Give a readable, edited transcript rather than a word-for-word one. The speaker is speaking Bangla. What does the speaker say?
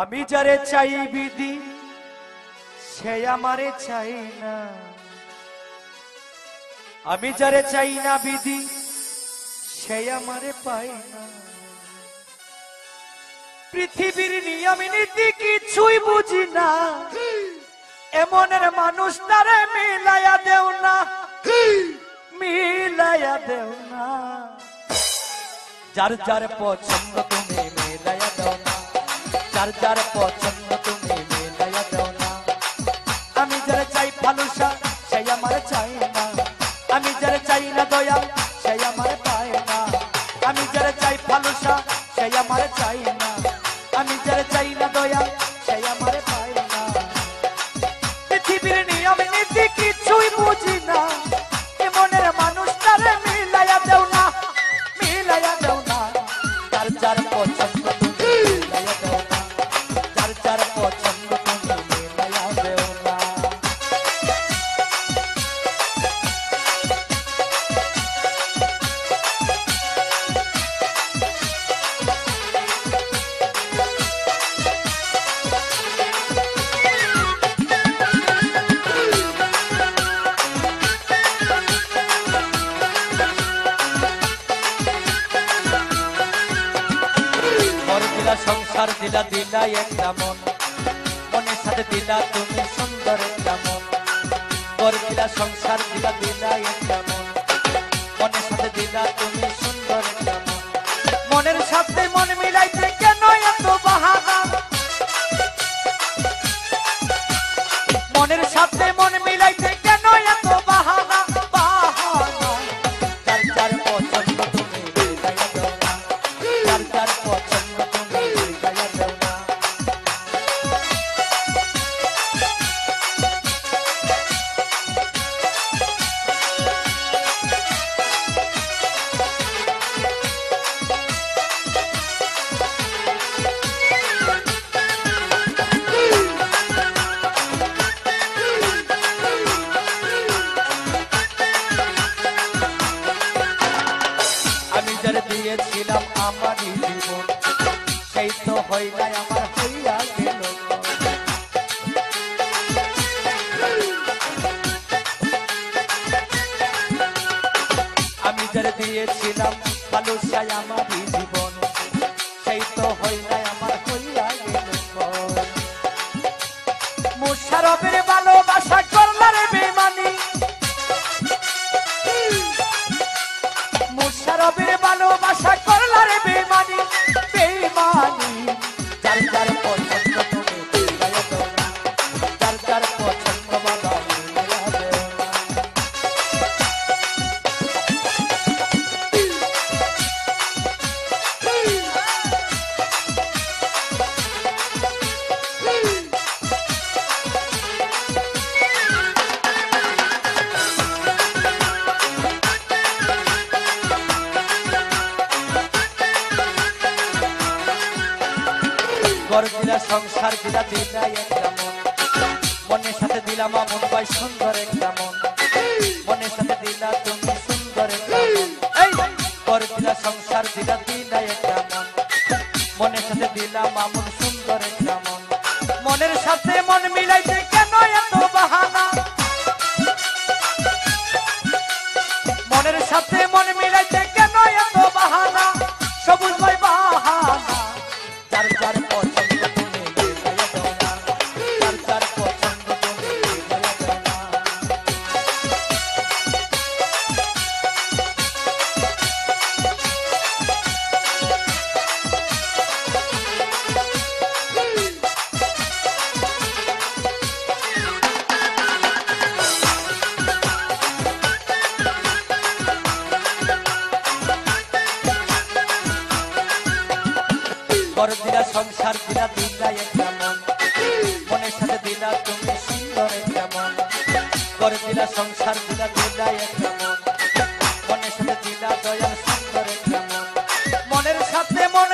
আমি যারে চাই বিধি সে আমারে চাই না, আমি যারে চাই না বিধি সে আমারে পায় না। পৃথিবীর নিয়ম নীতি কিছুই বুঝি না, এমনের মানুষ তারে মিলাইয়া দেও না, মিলাইয়া দেও না। যার যার পছন্দ তুমি মিলাইয়া দাও না, যার যার পছন্দ তুমি মিলাইয়া দাও না। আমি যারা চাই ভালোবাসা সে আমার চাই না, আমি যারা চাই না দয়া সে আমার পায় না। আমি যারা চাই ভালোবাসা সে আমার চাই না, আমি যারা চাই না দয়া সে আমার পায় না। পৃথিবীর নিয়ম নীতি কিছুই বুঝি না, এমনের মানুষ তারে মিলাইয়া দেও না, মিলাইয়া দেও না। যার যার পছন্দ তুমি মিলাইয়া দেও না, যার যার পছন্দ তুমি মিলাইয়া দেও না। সংসার দিলা দিলা একটা মন, মনের সাথে দিলা তুমি সুন্দর একটা মন। ঘর দিলা সংসার দিলা দিলা একটা মন, মনের সাথে দিলা তুমি সুন্দর একটা মন। মনের সাথে মন মিলাইতে কেন এত বাহানা, মনের সাথে মন মিলাইতে কেন এত বাহানা, বাহানা। যার যার পছন্দ তুমি মিলাইয়া দাও না, যার যার পছন্দ তুমি মিলাইয়া দাও না। আমি যারা দিয়েছিলাম আমারই জীবন, সেই তো হয় না আমার হইয়া গেল। আমি যারা দিয়েছিলাম ভালোবাসায় আমারই জীবন, সেই তো হয় না আমার হইয়া গেল। মুশারফের ভালোবাসা করলার বেমানি, মুশারফের ভালোবাসা করলার বেমানি, বেমানি। যার যার পছন্দ তুমি মিলাইয়া দাও না, যার যার পছন্দ বাবা মিলাইয়া দাও না। ঘর দিলা সংসার দিলা দিলা একটা মন, মনের সাথে দিলাম আমন ভাই সুন্দর একটা মন, মনের সাথে দিলা তুমি সুন্দর একটা মন। এই ঘর দিলা সংসার দিলা দিলা একটা মন, মনের সাথে দিলাম আমন সুন্দর একটা মন। মনের সাথে মন মিলাইতে কেন এত বাহানা, মনের সাথে মন মিলাইতে কেন এত বাহানা, সবুজ ভাই বাহানা। যার যার পছন্দ তুমি মিলাইয়া দাও না, যার যার পছন্দ তুমি মিলাইয়া দাও না। ঘর দিলা সংসার দিলা দিলা একটা মন, মনের সাথে দিলা তুমি সুন্দর একটা মন। ঘর দিলা সংসার দিলা দিলা একটা মন, মনের সাথে দিলা দয়াল সুন্দর একটা মন। মনের সাথে মন